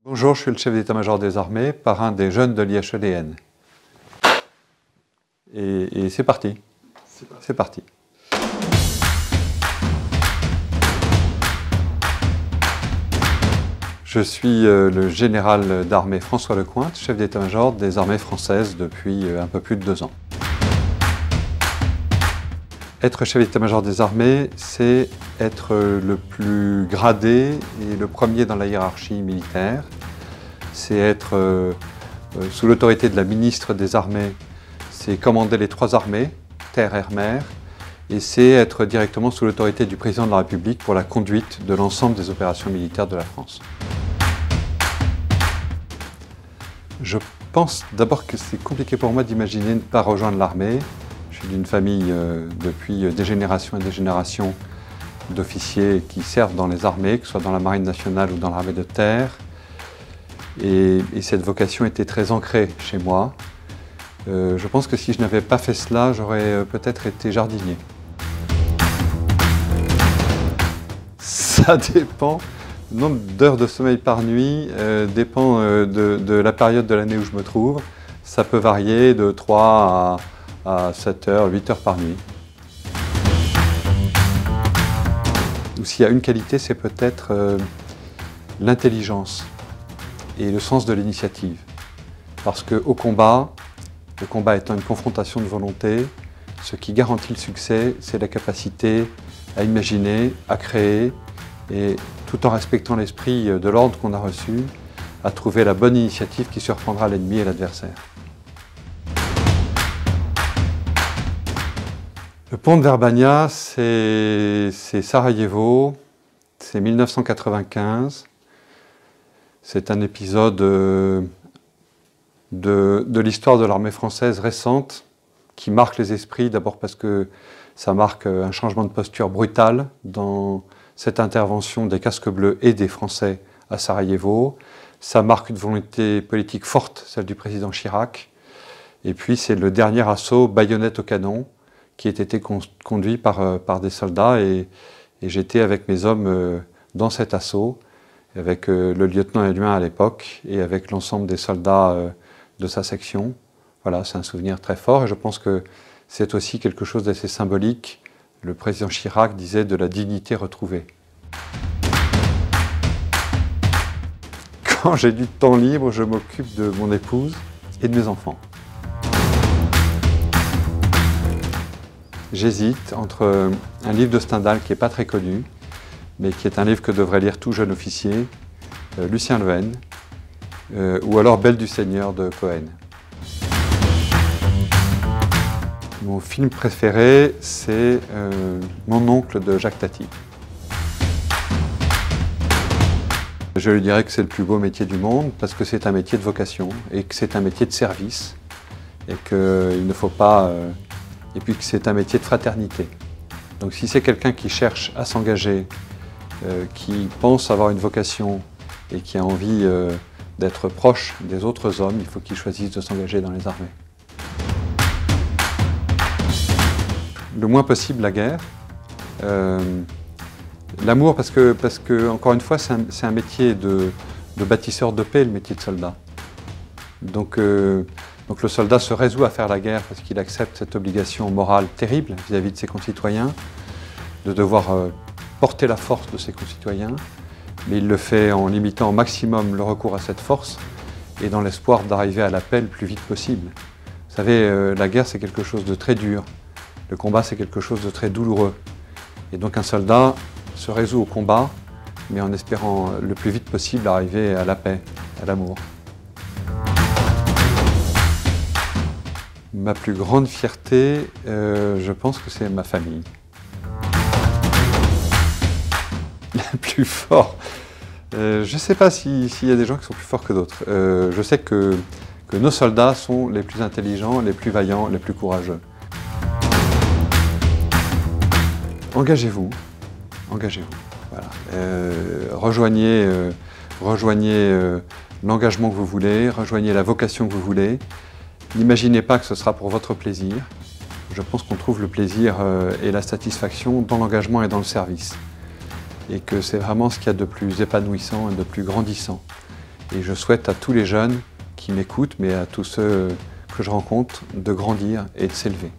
Bonjour, je suis le chef d'état-major des armées, parrain des jeunes de l'IHEDN. Et c'est parti. C'est parti. Je suis le général d'armée François Lecointe, chef d'état-major des armées françaises depuis un peu plus de 2 ans. Être chef d'état-major des armées, c'est être le plus gradé et le premier dans la hiérarchie militaire. C'est être sous l'autorité de la ministre des Armées, c'est commander les 3 armées, terre, air, mer, et c'est être directement sous l'autorité du président de la République pour la conduite de l'ensemble des opérations militaires de la France. Je pense d'abord que c'est compliqué pour moi d'imaginer ne pas rejoindre l'armée. Je suis d'une famille depuis des générations et des générations d'officiers qui servent dans les armées, que ce soit dans la marine nationale ou dans l'armée de terre. Et cette vocation était très ancrée chez moi. Je pense que si je n'avais pas fait cela, j'aurais peut-être été jardinier. Ça dépend. Le nombre d'heures de sommeil par nuit dépend de la période de l'année où je me trouve. Ça peut varier de 3 à 7 heures, 8 heures par nuit. Ou s'il y a une qualité, c'est peut-être l'intelligence et le sens de l'initiative. Parce qu'au combat, le combat étant une confrontation de volonté, ce qui garantit le succès, c'est la capacité à imaginer, à créer, et tout en respectant l'esprit de l'ordre qu'on a reçu, à trouver la bonne initiative qui surprendra l'ennemi et l'adversaire. Le pont de Verbania, c'est Sarajevo, c'est 1995. C'est un épisode de l'histoire de l'armée française récente qui marque les esprits, d'abord parce que ça marque un changement de posture brutal dans cette intervention des casques bleus et des Français à Sarajevo. Ça marque une volonté politique forte, celle du président Chirac. Et puis c'est le dernier assaut baïonnette au canon qui a été conduit par des soldats et j'étais avec mes hommes dans cet assaut, avec le lieutenant Héluin à l'époque et avec l'ensemble des soldats de sa section. Voilà, c'est un souvenir très fort et je pense que c'est aussi quelque chose d'assez symbolique. Le président Chirac disait de la dignité retrouvée. Quand j'ai du temps libre, je m'occupe de mon épouse et de mes enfants. J'hésite entre un livre de Stendhal qui n'est pas très connu, mais qui est un livre que devrait lire tout jeune officier, Lucien Lehenne, ou alors Belle du Seigneur de Cohen. Mon film préféré, c'est Mon oncle de Jacques Tati. Je lui dirais que c'est le plus beau métier du monde parce que c'est un métier de vocation et que c'est un métier de service et qu'il ne faut pas... et puis que c'est un métier de fraternité. Donc si c'est quelqu'un qui cherche à s'engager, qui pense avoir une vocation et qui a envie d'être proche des autres hommes, il faut qu'il choisisse de s'engager dans les armées. Le moins possible la guerre. L'amour parce que encore une fois, c'est un métier de bâtisseur de paix, le métier de soldat. Donc le soldat se résout à faire la guerre parce qu'il accepte cette obligation morale terrible vis-à-vis de ses concitoyens, de devoir porter la force de ses concitoyens, mais il le fait en limitant au maximum le recours à cette force et dans l'espoir d'arriver à la paix le plus vite possible. Vous savez, la guerre c'est quelque chose de très dur, le combat c'est quelque chose de très douloureux. Et donc un soldat se résout au combat, mais en espérant le plus vite possible arriver à la paix, à l'amour. Ma plus grande fierté, je pense que c'est ma famille. La plus forte. Je ne sais pas s'il y a des gens qui sont plus forts que d'autres. Je sais que nos soldats sont les plus intelligents, les plus vaillants, les plus courageux. Engagez-vous. Engagez-vous. Voilà. Rejoignez l'engagement que vous voulez, rejoignez la vocation que vous voulez. N'imaginez pas que ce sera pour votre plaisir. Je pense qu'on trouve le plaisir et la satisfaction dans l'engagement et dans le service. Et que c'est vraiment ce qu'il y a de plus épanouissant et de plus grandissant. Et je souhaite à tous les jeunes qui m'écoutent, mais à tous ceux que je rencontre, de grandir et de s'élever.